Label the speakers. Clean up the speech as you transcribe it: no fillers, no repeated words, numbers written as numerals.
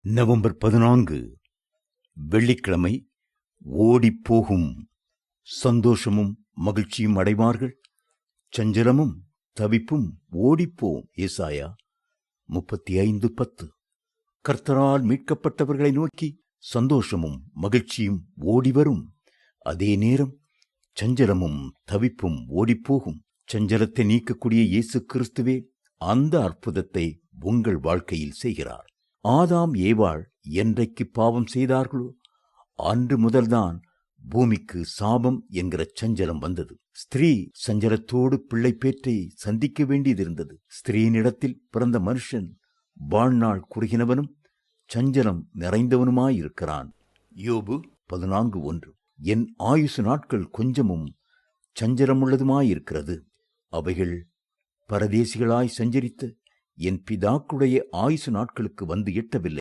Speaker 1: November 14 வெள்ளிக்கிழமை. ஓடிப்போகும் சந்தோஷமும் மகிழ்ச்சியும் அடைவார்கள், சஞ்சலமும் தவிப்பும் ஓடிப்போம். ஏசாயா 35:10. கர்த்தரால் மீட்கப்பட்டவர்களை நோக்கி சந்தோஷமும் மகிழ்ச்சியும் ஓடிவரும். அதே நேரம் சஞ்சலமும் தவிப்பும் ஓடிப்போகும். சஞ்சலத்தை நீக்கக்கூடிய இயேசு கிறிஸ்துவே அந்த அற்புதத்தை உங்கள் வாழ்க்கையில் செய்கிறார். ஆதாம் ஏவாள் என்றைக்கு பாவம் செய்தார்களோ அன்று முதல்தான் பூமிக்கு சாபம் என்கிற சஞ்சலம் வந்தது. ஸ்திரீ சஞ்சலத்தோடு பிள்ளை பேற்றை சந்திக்க வேண்டியதிருந்தது. ஸ்திரீனிடத்தில் பிறந்த மனுஷன் வாழ்நாள் குறுகினவனும் சஞ்சலம் நிறைந்தவனுமாயிருக்கிறான். யோபு 14:1. என் ஆயுசு நாட்கள் கொஞ்சமும் சஞ்சலமுள்ளதுமாயிருக்கிறது. அவைகள் பரதேசிகளாய் சஞ்சரித்த என் பிதாக்களுடைய ஆயுசு நாட்களுக்கு வந்து எட்டவில்லை.